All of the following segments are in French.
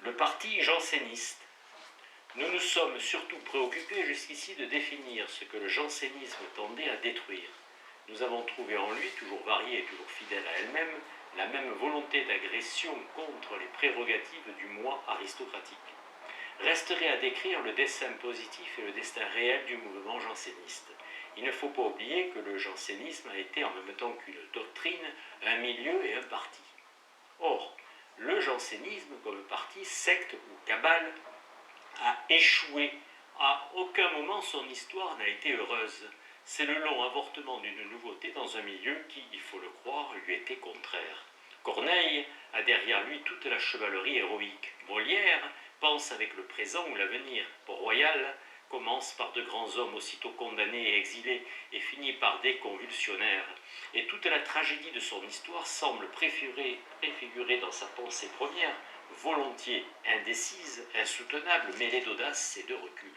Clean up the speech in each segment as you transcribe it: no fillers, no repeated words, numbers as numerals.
Le parti janséniste. Nous nous sommes surtout préoccupés jusqu'ici de définir ce que le jansénisme tendait à détruire. Nous avons trouvé en lui, toujours variée et toujours fidèle à elle-même, la même volonté d'agression contre les prérogatives du moi aristocratique. Resterait à décrire le dessein positif et le destin réel du mouvement janséniste. Il ne faut pas oublier que le jansénisme a été, en même temps qu'une doctrine, un milieu et un parti. Or, le jansénisme, comme parti, secte ou cabale, a échoué. À aucun moment son histoire n'a été heureuse. C'est le long avortement d'une nouveauté dans un milieu qui, il faut le croire, lui était contraire. Corneille a derrière lui toute la chevalerie héroïque. Molière pense avec le présent ou l'avenir. Port-Royal commence par de grands hommes aussitôt condamnés et exilés et finit par des convulsionnaires. Et toute la tragédie de son histoire semble préfigurer dans sa pensée première, volontiers indécise, insoutenable, mêlée d'audace et de recul.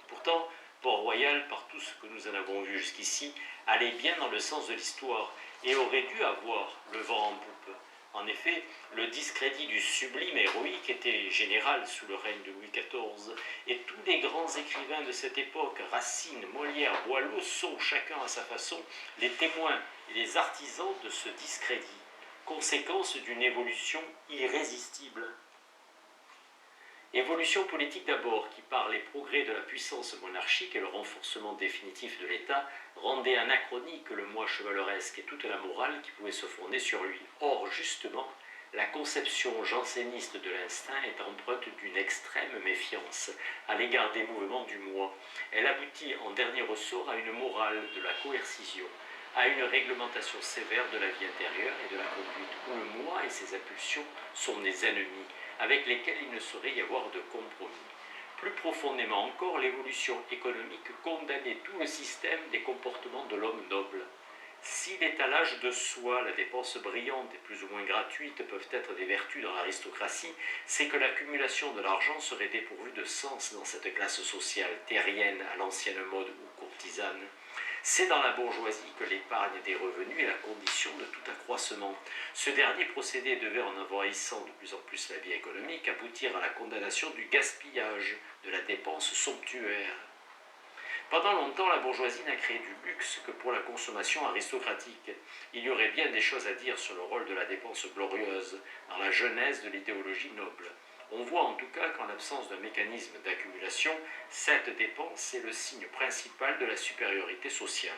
Pourtant, Port-Royal, par tout ce que nous en avons vu jusqu'ici, allait bien dans le sens de l'histoire et aurait dû avoir le vent en poupe. En effet, le discrédit du sublime héroïque était général sous le règne de Louis XIV, et tous les grands écrivains de cette époque, Racine, Molière, Boileau, sont, chacun à sa façon, les témoins et les artisans de ce discrédit, conséquence d'une évolution irrésistible. Évolution politique d'abord, qui par les progrès de la puissance monarchique et le renforcement définitif de l'État, rendait anachronique le moi chevaleresque et toute la morale qui pouvait se fonder sur lui. Or, justement, la conception janséniste de l'instinct est empreinte d'une extrême méfiance à l'égard des mouvements du moi. Elle aboutit en dernier ressort à une morale de la coercition, à une réglementation sévère de la vie intérieure et de la conduite, où le moi et ses impulsions sont des ennemis, avec lesquels il ne saurait y avoir de compromis. Plus profondément encore, l'évolution économique condamnait tout le système des comportements de l'homme noble. Si l'étalage de soi, la dépense brillante et plus ou moins gratuite peuvent être des vertus dans l'aristocratie, c'est que l'accumulation de l'argent serait dépourvue de sens dans cette classe sociale terrienne à l'ancienne mode ou courtisane. C'est dans la bourgeoisie que l'épargne des revenus est la condition de tout accroissement. Ce dernier procédé devait, en envahissant de plus en plus la vie économique, aboutir à la condamnation du gaspillage, de la dépense somptuaire. Pendant longtemps, la bourgeoisie n'a créé du luxe que pour la consommation aristocratique. Il y aurait bien des choses à dire sur le rôle de la dépense glorieuse dans la genèse de l'idéologie noble. On voit en tout cas qu'en l'absence d'un mécanisme d'accumulation, cette dépense est le signe principal de la supériorité sociale.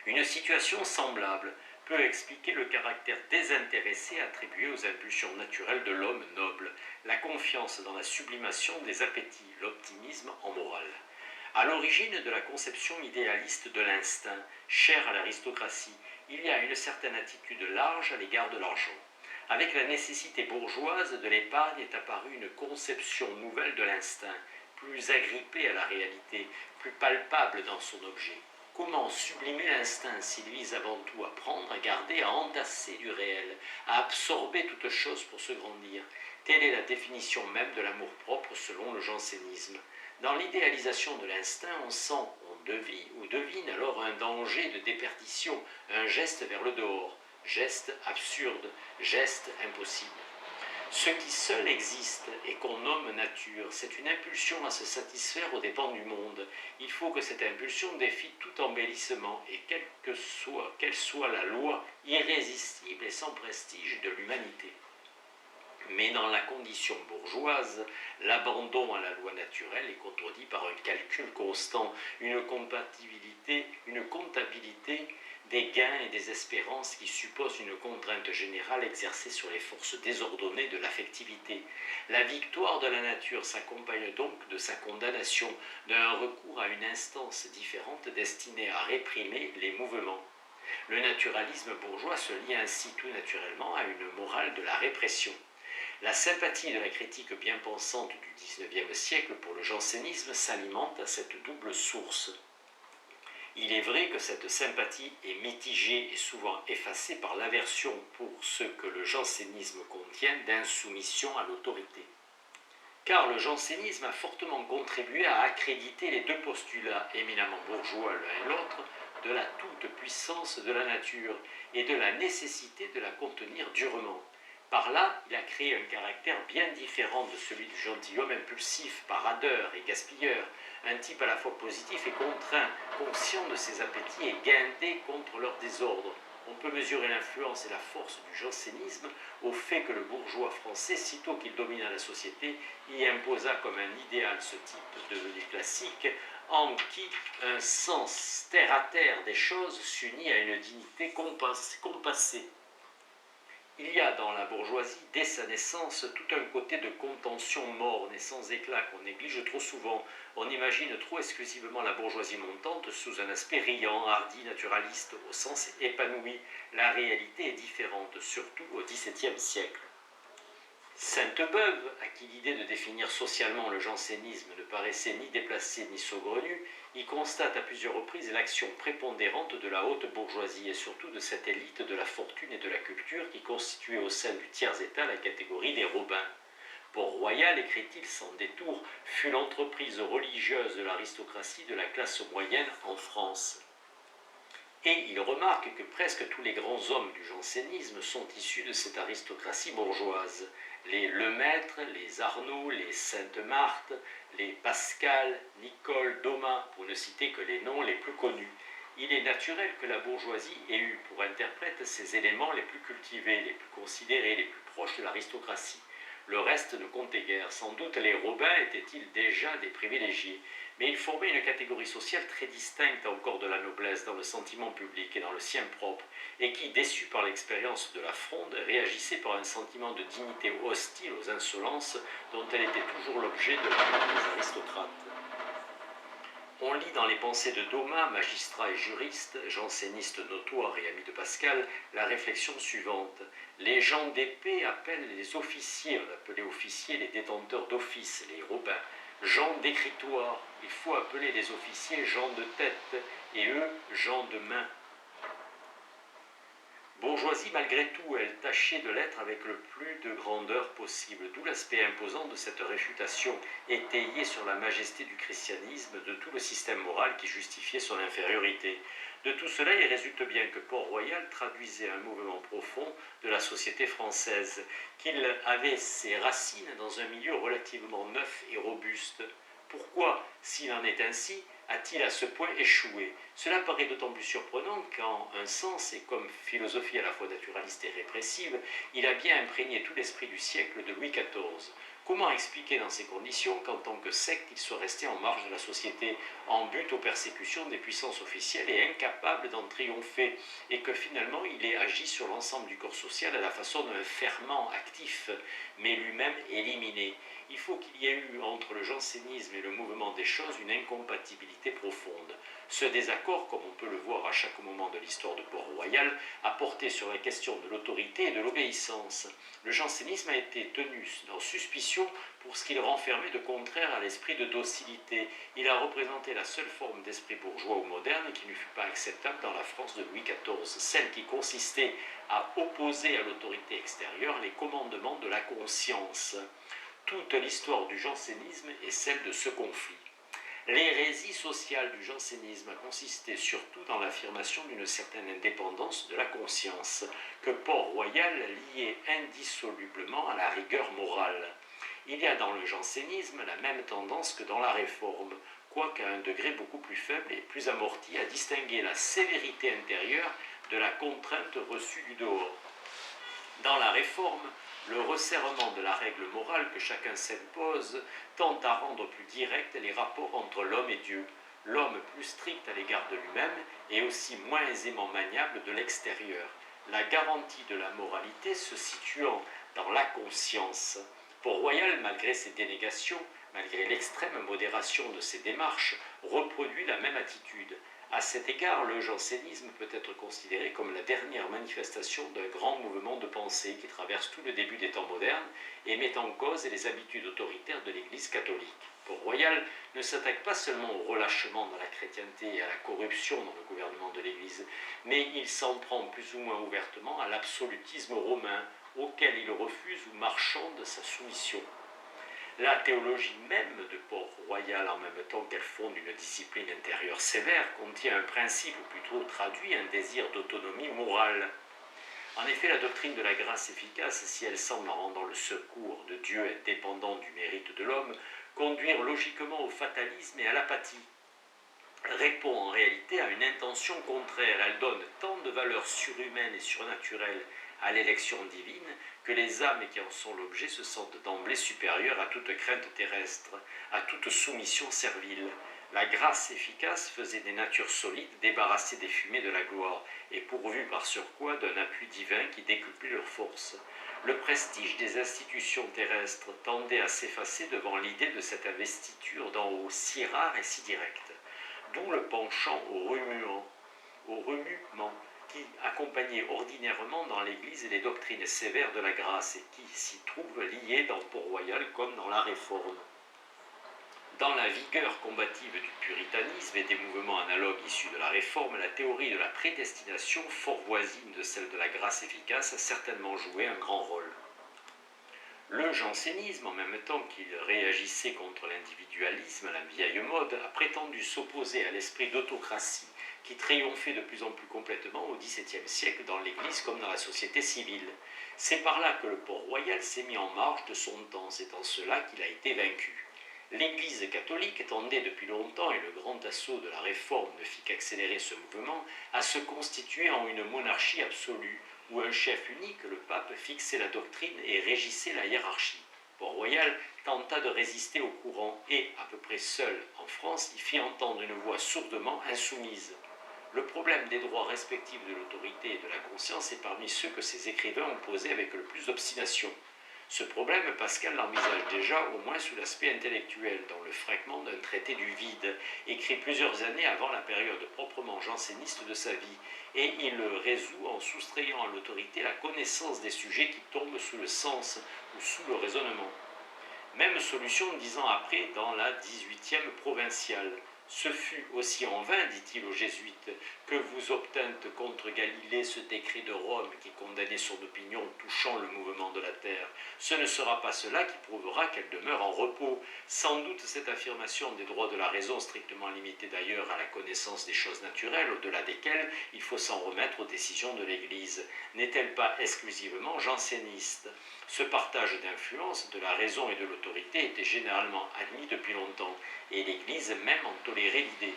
Une situation semblable peut expliquer le caractère désintéressé attribué aux impulsions naturelles de l'homme noble, la confiance dans la sublimation des appétits, l'optimisme en morale. À l'origine de la conception idéaliste de l'instinct, chère à l'aristocratie, il y a une certaine attitude large à l'égard de l'argent. Avec la nécessité bourgeoise de l'épargne est apparue une conception nouvelle de l'instinct, plus agrippée à la réalité, plus palpable dans son objet. Comment sublimer l'instinct s'il vise avant tout à prendre, à garder, à entasser du réel, à absorber toute chose pour se grandir? Telle est la définition même de l'amour-propre selon le jansénisme. Dans l'idéalisation de l'instinct, on sent, on devine alors un danger de déperdition, un geste vers le dehors. Geste absurde, geste impossible. Ce qui seul existe et qu'on nomme nature, c'est une impulsion à se satisfaire aux dépens du monde. Il faut que cette impulsion défie tout embellissement et quelle soit la loi irrésistible et sans prestige de l'humanité. Mais dans la condition bourgeoise, l'abandon à la loi naturelle est contredit par un calcul constant, une comptabilité des gains et des espérances qui supposent une contrainte générale exercée sur les forces désordonnées de l'affectivité. La victoire de la nature s'accompagne donc de sa condamnation, d'un recours à une instance différente destinée à réprimer les mouvements. Le naturalisme bourgeois se lie ainsi tout naturellement à une morale de la répression. La sympathie de la critique bien pensante du XIXe siècle pour le jansénisme s'alimente à cette double source. Il est vrai que cette sympathie est mitigée et souvent effacée par l'aversion pour ce que le jansénisme contient d'insoumission à l'autorité. Car le jansénisme a fortement contribué à accréditer les deux postulats éminemment bourgeois l'un et l'autre de la toute-puissance de la nature et de la nécessité de la contenir durement. Par là, il a créé un caractère bien différent de celui du gentilhomme impulsif, paradeur et gaspilleur, un type à la fois positif et contraint, conscient de ses appétits et guindé contre leur désordre. On peut mesurer l'influence et la force du jansénisme au fait que le bourgeois français, sitôt qu'il domina la société, y imposa comme un idéal ce type devenu classique, en qui un sens terre-à-terre des choses s'unit à une dignité compassée. Il y a dans la bourgeoisie, dès sa naissance, tout un côté de contention morne et sans éclat qu'on néglige trop souvent. On imagine trop exclusivement la bourgeoisie montante sous un aspect riant, hardi, naturaliste, au sens épanoui. La réalité est différente, surtout au XVIIe siècle. Sainte-Beuve, à qui l'idée de définir socialement le jansénisme ne paraissait ni déplacée ni saugrenue, y constate à plusieurs reprises l'action prépondérante de la haute bourgeoisie et surtout de cette élite de la fortune et de la culture qui constituait au sein du tiers-état la catégorie des Robins. Port-Royal, écrit-il sans détour, fut l'entreprise religieuse de l'aristocratie de la classe moyenne en France. Et il remarque que presque tous les grands hommes du jansénisme sont issus de cette aristocratie bourgeoise. Les Lemaître, les Arnaud, les Sainte-Marthe, les Pascal, Nicole, Domas, pour ne citer que les noms les plus connus. Il est naturel que la bourgeoisie ait eu pour interprète ces éléments les plus cultivés, les plus considérés, les plus proches de l'aristocratie. Le reste ne comptait guère. Sans doute les Robins étaient-ils déjà des privilégiés, mais ils formaient une catégorie sociale très distincte encore de la noblesse dans le sentiment public et dans le sien propre, et qui, déçue par l'expérience de la Fronde, réagissait par un sentiment de dignité hostile aux insolences dont elle était toujours l'objet de la part des aristocrates. On lit dans les pensées de Domas, magistrat et juriste, janséniste notoire et ami de Pascal, la réflexion suivante. Les gens d'épée appellent les officiers, on appelait officiers les détenteurs d'office, les Robins. Gens d'écritoire, il faut appeler les officiers gens de tête, et eux gens de main. Bourgeoisie, malgré tout, elle tâchait de l'être avec le plus de grandeur possible, d'où l'aspect imposant de cette réfutation, étayée sur la majesté du christianisme, de tout le système moral qui justifiait son infériorité. De tout cela, il résulte bien que Port-Royal traduisait un mouvement profond de la société française, qu'il avait ses racines dans un milieu relativement neuf et robuste. Pourquoi, s'il en est ainsi, a-t-il à ce point échoué? Cela paraît d'autant plus surprenant qu'en un sens, et comme philosophie à la fois naturaliste et répressive, il a bien imprégné tout l'esprit du siècle de Louis XIV. Comment expliquer dans ces conditions qu'en tant que secte, il soit resté en marge de la société, en but aux persécutions des puissances officielles et incapable d'en triompher, et que finalement il ait agi sur l'ensemble du corps social à la façon d'un ferment actif, mais lui-même éliminé? Il faut qu'il y ait eu entre le jansénisme et le mouvement des choses une incompatibilité profonde. Ce désaccord, comme on peut le voir à chaque moment de l'histoire de Port-Royal, a porté sur la question de l'autorité et de l'obéissance. Le jansénisme a été tenu en suspicion pour ce qu'il renfermait de contraire à l'esprit de docilité. Il a représenté la seule forme d'esprit bourgeois ou moderne qui ne fut pas acceptable dans la France de Louis XIV, celle qui consistait à opposer à l'autorité extérieure les commandements de la conscience. Toute l'histoire du jansénisme est celle de ce conflit. L'hérésie sociale du jansénisme a consisté surtout dans l'affirmation d'une certaine indépendance de la conscience, que Port-Royal liait indissolublement à la rigueur morale. Il y a dans le jansénisme la même tendance que dans la Réforme, quoiqu'à un degré beaucoup plus faible et plus amorti, à distinguer la sévérité intérieure de la contrainte reçue du dehors. Dans la Réforme, le resserrement de la règle morale que chacun s'impose tend à rendre plus directs les rapports entre l'homme et Dieu, l'homme plus strict à l'égard de lui-même et aussi moins aisément maniable de l'extérieur, la garantie de la moralité se situant dans la conscience. Port-Royal, malgré ses dénégations, malgré l'extrême modération de ses démarches, reproduit la même attitude. À cet égard, le jansénisme peut être considéré comme la dernière manifestation d'un grand mouvement de pensée qui traverse tout le début des temps modernes et met en cause les habitudes autoritaires de l'Église catholique. Port-Royal ne s'attaque pas seulement au relâchement dans la chrétienté et à la corruption dans le gouvernement de l'Église, mais il s'en prend plus ou moins ouvertement à l'absolutisme romain, auquel il refuse ou marchande sa soumission. La théologie même de Port-Royal, en même temps qu'elle fonde une discipline intérieure sévère, contient un principe, ou plutôt traduit un désir d'autonomie morale. En effet, la doctrine de la grâce efficace, si elle semble, en rendant le secours de Dieu indépendant du mérite de l'homme, conduire logiquement au fatalisme et à l'apathie, répond en réalité à une intention contraire. Elle donne tant de valeurs surhumaines et surnaturelles à l'élection divine que les âmes qui en sont l'objet se sentent d'emblée supérieures à toute crainte terrestre, à toute soumission servile. La grâce efficace faisait des natures solides débarrassées des fumées de la gloire et pourvues par surcroît d'un appui divin qui décuplait leurs forces. Le prestige des institutions terrestres tendait à s'effacer devant l'idée de cette investiture d'en haut si rare et si directe. D'où le penchant au remuement qui accompagnait ordinairement dans l'Église les doctrines sévères de la grâce et qui s'y trouvent liées dans Port-Royal comme dans la Réforme. Dans la vigueur combative du puritanisme et des mouvements analogues issus de la Réforme, la théorie de la prédestination, fort voisine de celle de la grâce efficace, a certainement joué un grand rôle. Le jansénisme, en même temps qu'il réagissait contre l'individualisme, la vieille mode, a prétendu s'opposer à l'esprit d'autocratie qui triomphait de plus en plus complètement au XVIIe siècle dans l'Église comme dans la société civile. C'est par là que le Port-Royal s'est mis en marge de son temps, c'est en cela qu'il a été vaincu. L'Église catholique tendait depuis longtemps, et le grand assaut de la Réforme ne fit qu'accélérer ce mouvement, à se constituer en une monarchie absolue, où un chef unique, le pape, fixait la doctrine et régissait la hiérarchie. Port-Royal tenta de résister au courant et, à peu près seul en France, y fit entendre une voix sourdement insoumise. Le problème des droits respectifs de l'autorité et de la conscience est parmi ceux que ces écrivains ont posés avec le plus d'obstination. Ce problème, Pascal l'envisage déjà, au moins sous l'aspect intellectuel, dans le fragment d'un traité du vide, écrit plusieurs années avant la période proprement janséniste de sa vie, et il le résout en soustrayant à l'autorité la connaissance des sujets qui tombent sous le sens ou sous le raisonnement. Même solution 10 ans après dans la 18e provinciale. Ce fut aussi en vain, dit-il aux jésuites, que vous obtîntes contre Galilée ce décret de Rome qui condamnait son opinion touchant le mouvement de la terre. Ce ne sera pas cela qui prouvera qu'elle demeure en repos. Sans doute cette affirmation des droits de la raison, strictement limitée d'ailleurs à la connaissance des choses naturelles, au-delà desquelles il faut s'en remettre aux décisions de l'Église, n'est-elle pas exclusivement janséniste? Ce partage d'influence de la raison et de l'autorité était généralement admis depuis longtemps, et l'Église même en tolérait l'idée.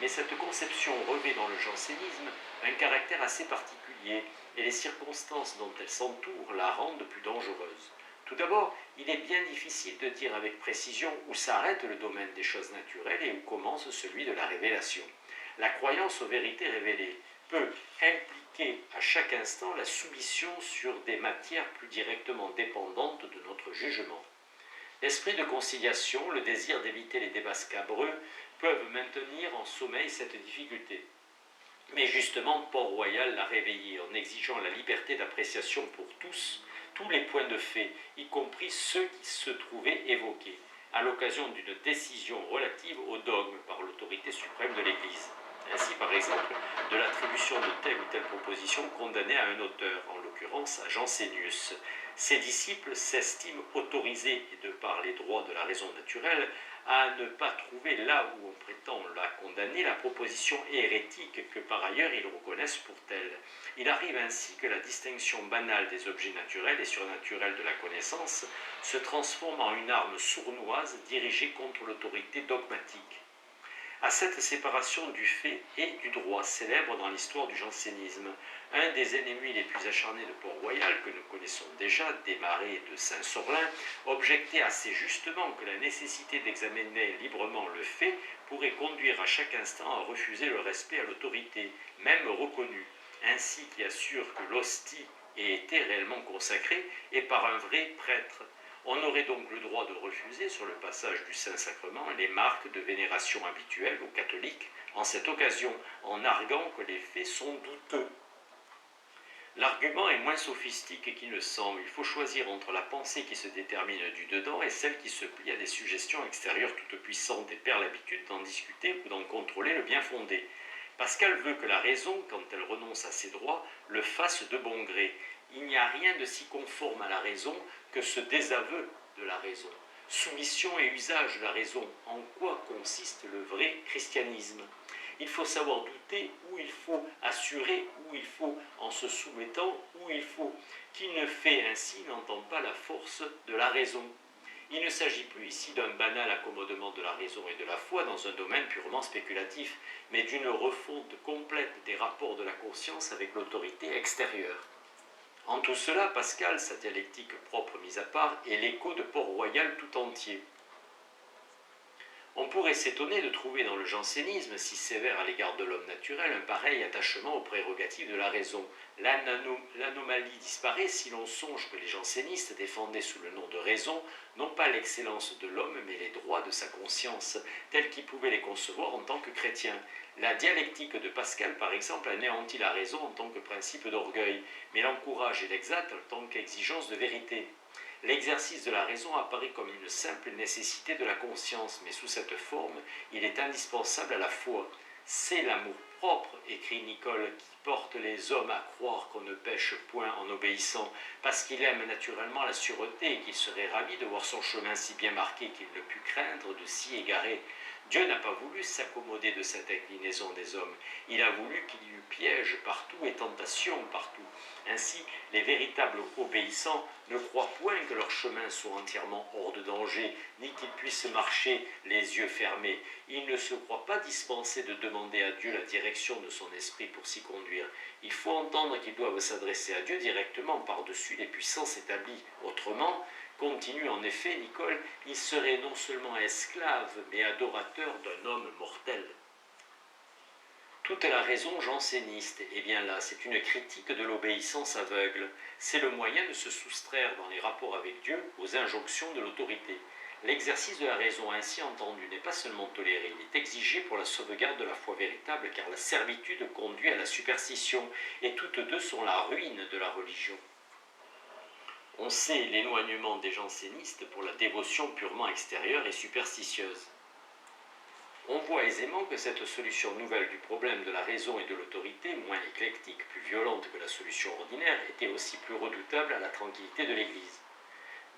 Mais cette conception revêt dans le jansénisme un caractère assez particulier, et les circonstances dont elle s'entoure la rendent plus dangereuse. Tout d'abord, il est bien difficile de dire avec précision où s'arrête le domaine des choses naturelles et où commence celui de la révélation. La croyance aux vérités révélées peut impliquer à chaque instant la soumission sur des matières plus directement dépendantes de notre jugement. L'esprit de conciliation, le désir d'éviter les débats scabreux peuvent maintenir en sommeil cette difficulté. Mais justement, Port-Royal l'a réveillé en exigeant la liberté d'appréciation pour tous les points de fait, y compris ceux qui se trouvaient évoqués, à l'occasion d'une décision relative au dogme par l'autorité suprême de l'Église. Ainsi, par exemple, de l'attribution de telle ou telle proposition condamnée à un auteur, en l'occurrence à Jansénius. Ses disciples s'estiment autorisés, et de par les droits de la raison naturelle, à ne pas trouver là où on prétend la condamner la proposition hérétique que par ailleurs ils reconnaissent pour telle. Il arrive ainsi que la distinction banale des objets naturels et surnaturels de la connaissance se transforme en une arme sournoise dirigée contre l'autorité dogmatique. À cette séparation du fait et du droit célèbre dans l'histoire du jansénisme, un des ennemis les plus acharnés de Port-Royal, que nous connaissons déjà, Desmarais de Saint-Sorlin, objectait assez justement que la nécessité d'examiner librement le fait pourrait conduire à chaque instant à refuser le respect à l'autorité, même reconnue, ainsi qui assure que l'hostie ait été réellement consacrée et par un vrai prêtre. On aurait donc le droit de refuser, sur le passage du Saint-Sacrement, les marques de vénération habituelles aux catholiques en cette occasion, en arguant que les faits sont douteux. L'argument est moins sophistique qu'il ne semble. Il faut choisir entre la pensée qui se détermine du dedans et celle qui se plie à des suggestions extérieures toutes puissantes et perd l'habitude d'en discuter ou d'en contrôler le bien fondé. Pascal veut que la raison, quand elle renonce à ses droits, le fasse de bon gré. Il n'y a rien de si conforme à la raison que ce désaveu de la raison. Soumission et usage de la raison, en quoi consiste le vrai christianisme? Il faut savoir douter, ou il faut assurer, ou il faut en se soumettant, ou il faut. Qui ne fait ainsi n'entend pas la force de la raison. Il ne s'agit plus ici d'un banal accommodement de la raison et de la foi dans un domaine purement spéculatif, mais d'une refonte complète des rapports de la conscience avec l'autorité extérieure. En tout cela, Pascal, sa dialectique propre mise à part, est l'écho de Port-Royal tout entier. On pourrait s'étonner de trouver dans le jansénisme, si sévère à l'égard de l'homme naturel, un pareil attachement aux prérogatives de la raison. L'anomalie disparaît si l'on songe que les jansénistes défendaient sous le nom de raison, non pas l'excellence de l'homme, mais les droits de sa conscience, tels qu'ils pouvaient les concevoir en tant que chrétiens. La dialectique de Pascal, par exemple, anéantit la raison en tant que principe d'orgueil, mais l'encourage et l'exalte en tant qu'exigence de vérité. L'exercice de la raison apparaît comme une simple nécessité de la conscience, mais sous cette forme, il est indispensable à la foi. C'est l'amour propre, écrit Nicole, qui porte les hommes à croire qu'on ne pêche point en obéissant, parce qu'il aime naturellement la sûreté et qu'il serait ravi de voir son chemin si bien marqué qu'il ne put craindre de s'y égarer. Dieu n'a pas voulu s'accommoder de cette inclinaison des hommes. Il a voulu qu'il y eût piège partout et tentation partout. Ainsi, les véritables obéissants ne croient point que leur chemin soit entièrement hors de danger, ni qu'ils puissent marcher les yeux fermés. Ils ne se croient pas dispensés de demander à Dieu la direction de son esprit pour s'y conduire. Il faut entendre qu'ils doivent s'adresser à Dieu directement par-dessus les puissances établies. Autrement, continue en effet Nicole, il serait non seulement esclave, mais adorateur d'un homme mortel. Toute la raison janséniste, et bien là, c'est une critique de l'obéissance aveugle. C'est le moyen de se soustraire dans les rapports avec Dieu aux injonctions de l'autorité. L'exercice de la raison ainsi entendue n'est pas seulement toléré, il est exigé pour la sauvegarde de la foi véritable, car la servitude conduit à la superstition, et toutes deux sont la ruine de la religion. On sait l'éloignement des jansénistes pour la dévotion purement extérieure et superstitieuse. On voit aisément que cette solution nouvelle du problème de la raison et de l'autorité, moins éclectique, plus violente que la solution ordinaire, était aussi plus redoutable à la tranquillité de l'Église.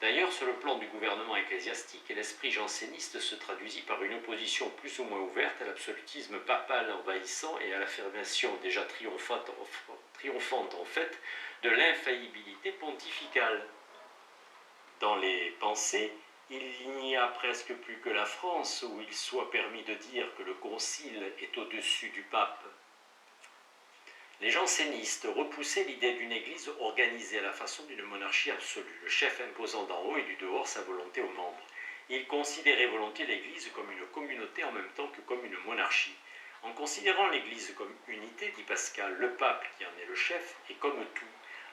D'ailleurs, sur le plan du gouvernement ecclésiastique, l'esprit janséniste se traduisit par une opposition plus ou moins ouverte à l'absolutisme papal envahissant et à l'affirmation déjà triomphante en fait de l'infaillibilité pontificale. Dans les pensées, il n'y a presque plus que la France où il soit permis de dire que le concile est au-dessus du pape. Les jansénistes repoussaient l'idée d'une église organisée à la façon d'une monarchie absolue, le chef imposant d'en haut et du dehors sa volonté aux membres. Ils considéraient volontiers l'église comme une communauté en même temps que comme une monarchie. En considérant l'église comme unité, dit Pascal, le pape qui en est le chef est comme tout.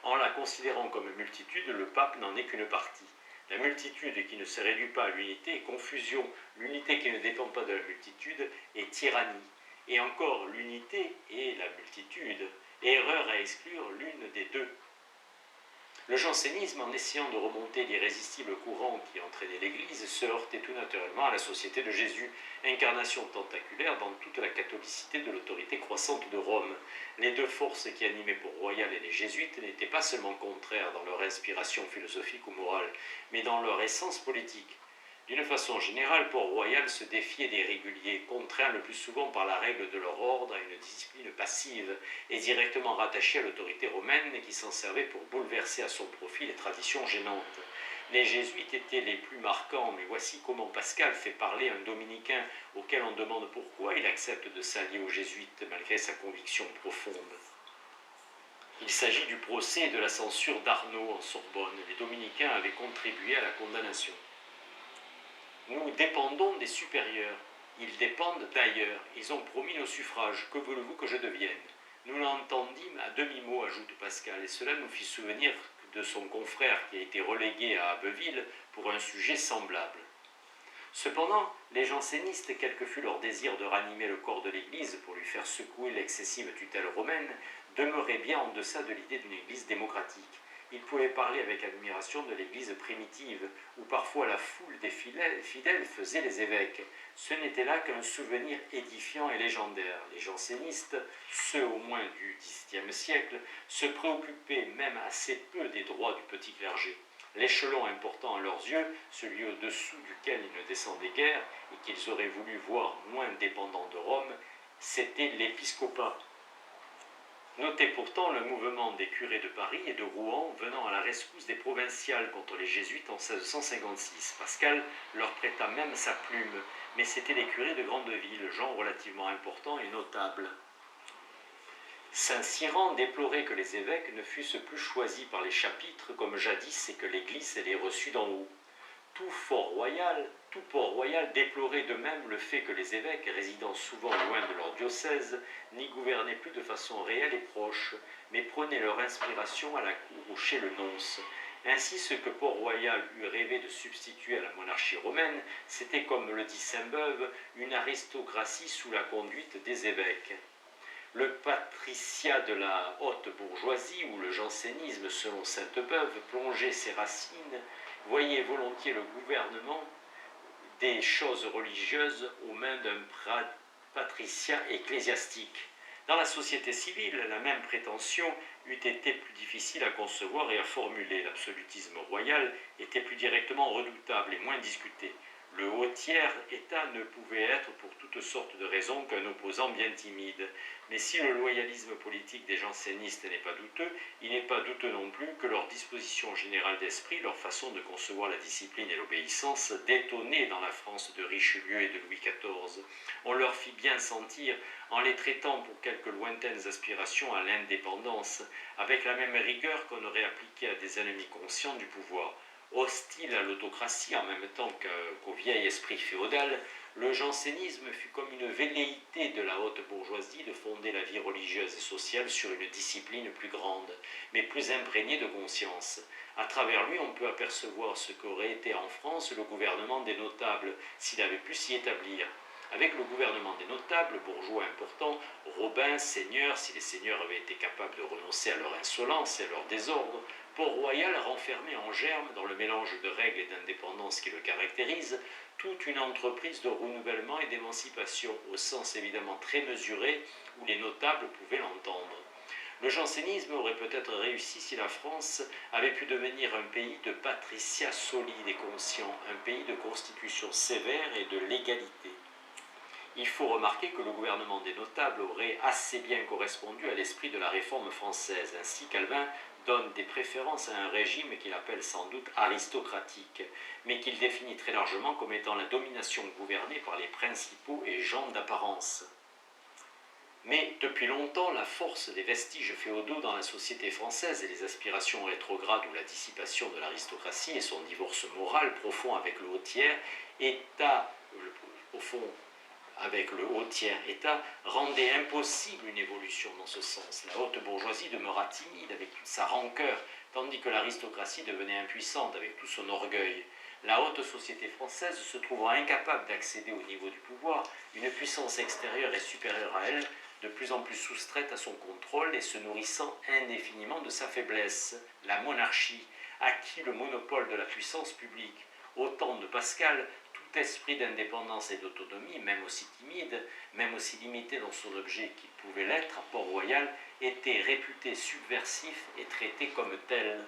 En la considérant comme multitude, le pape n'en est qu'une partie. La multitude qui ne se réduit pas à l'unité est confusion. L'unité qui ne dépend pas de la multitude est tyrannie. Et encore, l'unité et la multitude. Erreur à exclure l'une des deux. Le jansénisme, en essayant de remonter l'irrésistible courant qui entraînait l'Église, se heurtait tout naturellement à la société de Jésus, incarnation tentaculaire dans toute la catholicité de l'autorité croissante de Rome. Les deux forces qui animaient Port-Royal et les jésuites n'étaient pas seulement contraires dans leur inspiration philosophique ou morale, mais dans leur essence politique. D'une façon générale, Port-Royal se défiait des réguliers, contraints le plus souvent par la règle de leur ordre à une discipline passive et directement rattachée à l'autorité romaine qui s'en servait pour bouleverser à son profit les traditions gênantes. Les jésuites étaient les plus marquants, mais voici comment Pascal fait parler un dominicain auquel on demande pourquoi il accepte de s'allier aux jésuites malgré sa conviction profonde. Il s'agit du procès et de la censure d'Arnaud en Sorbonne. Les dominicains avaient contribué à la condamnation. Nous dépendons des supérieurs, ils dépendent d'ailleurs, ils ont promis nos suffrages, que voulez-vous que je devienne? Nous l'entendîmes à demi-mot, ajoute Pascal, et cela nous fit souvenir de son confrère qui a été relégué à Abbeville pour un sujet semblable. Cependant, les jansénistes, quel que fût leur désir de ranimer le corps de l'Église pour lui faire secouer l'excessive tutelle romaine, demeuraient bien en deçà de l'idée d'une Église démocratique. Ils pouvaient parler avec admiration de l'Église primitive, où parfois la foule des fidèles faisait les évêques. Ce n'était là qu'un souvenir édifiant et légendaire. Les jansénistes, ceux au moins du XVIIe siècle, se préoccupaient même assez peu des droits du petit clergé. L'échelon important à leurs yeux, celui au-dessous duquel ils ne descendaient guère et qu'ils auraient voulu voir moins dépendant de Rome, c'était l'épiscopat. Notez pourtant le mouvement des curés de Paris et de Rouen venant à la rescousse des provinciales contre les jésuites en 1656. Pascal leur prêta même sa plume, mais c'étaient des curés de grande ville, gens relativement importants et notables. Saint-Cyran déplorait que les évêques ne fussent plus choisis par les chapitres comme jadis et que l'Église les reçût d'en haut. Tout Port-Royal déplorait de même le fait que les évêques, résidant souvent loin de leur diocèse, n'y gouvernaient plus de façon réelle et proche, mais prenaient leur inspiration à la cour ou chez le nonce. Ainsi, ce que Port-Royal eût rêvé de substituer à la monarchie romaine, c'était, comme le dit Sainte-Beuve, une aristocratie sous la conduite des évêques. Le patriciat de la haute bourgeoisie, ou le jansénisme selon Sainte-Beuve, plongeait ses racines, voyait volontiers le gouvernement des choses religieuses aux mains d'un patriciat ecclésiastique. Dans la société civile, la même prétention eût été plus difficile à concevoir et à formuler. L'absolutisme royal était plus directement redoutable et moins discuté. Le haut tiers État ne pouvait être pour toutes sortes de raisons qu'un opposant bien timide. Mais si le loyalisme politique des jansénistes n'est pas douteux, il n'est pas douteux non plus que leur disposition générale d'esprit, leur façon de concevoir la discipline et l'obéissance, détonnaient dans la France de Richelieu et de Louis XIV. On leur fit bien sentir, en les traitant pour quelques lointaines aspirations à l'indépendance, avec la même rigueur qu'on aurait appliquée à des ennemis conscients du pouvoir. Hostile à l'autocratie en même temps qu'au vieil esprit féodal, le jansénisme fut comme une velléité de la haute bourgeoisie de fonder la vie religieuse et sociale sur une discipline plus grande, mais plus imprégnée de conscience. À travers lui, on peut apercevoir ce qu'aurait été en France le gouvernement des notables, s'il avait pu s'y établir. Avec le gouvernement des notables, bourgeois importants, Robins, seigneurs, si les seigneurs avaient été capables de renoncer à leur insolence et à leur désordre, Port-Royal renfermait en germe, dans le mélange de règles et d'indépendance qui le caractérise, toute une entreprise de renouvellement et d'émancipation, au sens évidemment très mesuré où les notables pouvaient l'entendre. Le jansénisme aurait peut-être réussi si la France avait pu devenir un pays de patriciats solides et conscients, un pays de constitution sévère et de légalité. Il faut remarquer que le gouvernement des notables aurait assez bien correspondu à l'esprit de la réforme française. Ainsi, Calvin donne des préférences à un régime qu'il appelle sans doute aristocratique, mais qu'il définit très largement comme étant la domination gouvernée par les principaux et gens d'apparence. Mais depuis longtemps, la force des vestiges féodaux dans la société française et les aspirations rétrogrades ou la dissipation de l'aristocratie et son divorce moral profond avec le haut tiers, État rendait impossible une évolution dans ce sens. La haute bourgeoisie demeura timide avec toute sa rancœur, tandis que l'aristocratie devenait impuissante avec tout son orgueil. La haute société française, se trouvant incapable d'accéder au niveau du pouvoir, une puissance extérieure et supérieure à elle, de plus en plus soustraite à son contrôle et se nourrissant indéfiniment de sa faiblesse. La monarchie acquit le monopole de la puissance publique. Au temps de Pascal, tout esprit d'indépendance et d'autonomie, même aussi timide, même aussi limité dans son objet qu'il pouvait l'être à Port-Royal, était réputé subversif et traité comme tel.